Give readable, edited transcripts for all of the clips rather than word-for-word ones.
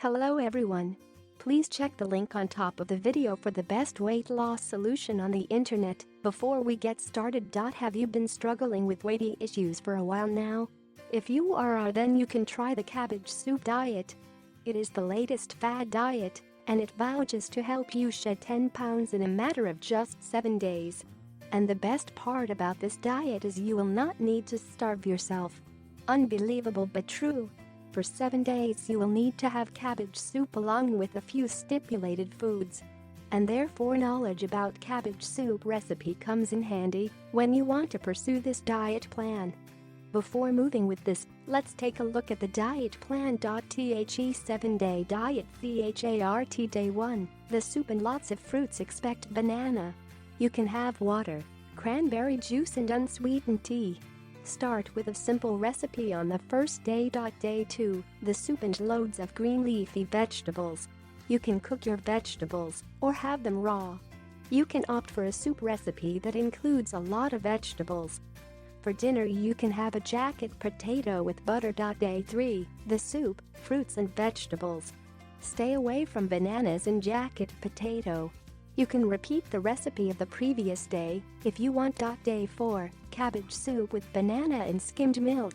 Hello everyone. Please check the link on top of the video for the best weight loss solution on the internet. Before we get started, have you been struggling with weighty issues for a while now? If you are, then you can try the cabbage soup diet. It is the latest fad diet, and it vouches to help you shed 10 pounds in a matter of just 7 days. And the best part about this diet is you will not need to starve yourself. Unbelievable but true. For 7 days you will need to have cabbage soup along with a few stipulated foods. And therefore knowledge about cabbage soup recipe comes in handy when you want to pursue this diet plan. Before moving with this, let's take a look at the diet plan.The 7-day diet chart. Day 1, the soup and lots of fruits. Expect banana. You can have water, cranberry juice and unsweetened tea. Start with a simple recipe on the first day. Day 2, the soup and loads of green leafy vegetables. You can cook your vegetables or have them raw. You can opt for a soup recipe that includes a lot of vegetables. For dinner you can have a jacket potato with butter. Day 3, the soup, fruits and vegetables. Stay away from bananas and jacket potato. You can repeat the recipe of the previous day if you want. Day 4, cabbage soup with banana and skimmed milk.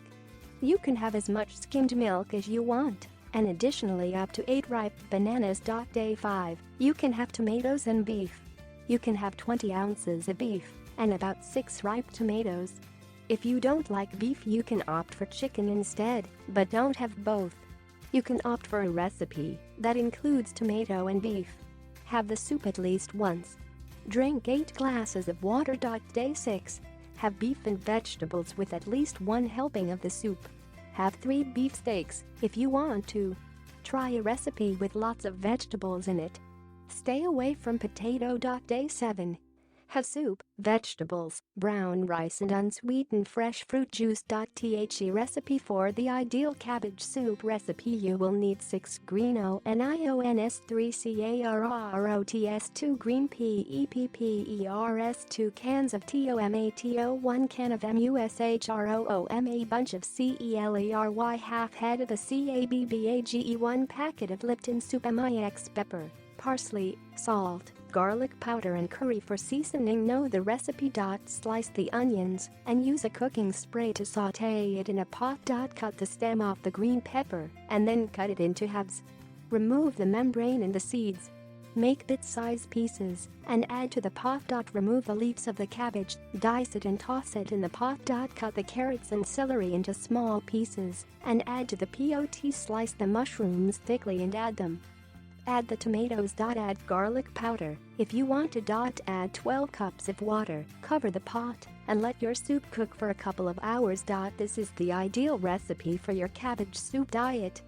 You can have as much skimmed milk as you want, and additionally up to 8 ripe bananas. Day 5, you can have tomatoes and beef. You can have 20 ounces of beef and about 6 ripe tomatoes. If you don't like beef you can opt for chicken instead, but don't have both. You can opt for a recipe that includes tomato and beef. Have the soup at least once. Drink 8 glasses of water. Day 6, have beef and vegetables with at least 1 helping of the soup. Have 3 beef steaks if you want to. Try a recipe with lots of vegetables in it. Stay away from potato. Day 7, have soup, vegetables, brown rice and unsweetened fresh fruit juice. The recipe for the ideal cabbage soup recipe. You will need 6 green onions, 3 carrots, 2 green peppers, 2 cans of tomato, 1 can of mushrooms, a bunch of celery, half head of a cabbage, 1 packet of Lipton soup mix, pepper, parsley, salt, garlic powder and curry for seasoning. Know the recipe. Slice the onions and use a cooking spray to saute it in a pot. Cut the stem off the green pepper and then cut it into halves. Remove the membrane and the seeds. Make bit-sized pieces and add to the pot. Remove the leaves of the cabbage, dice it and toss it in the pot. Cut the carrots and celery into small pieces and add to the pot. Slice the mushrooms thickly and add them. Add the tomatoes. Add garlic powder if you want to. Add 12 cups of water. Cover the pot and let your soup cook for a couple of hours. This is the ideal recipe for your cabbage soup diet.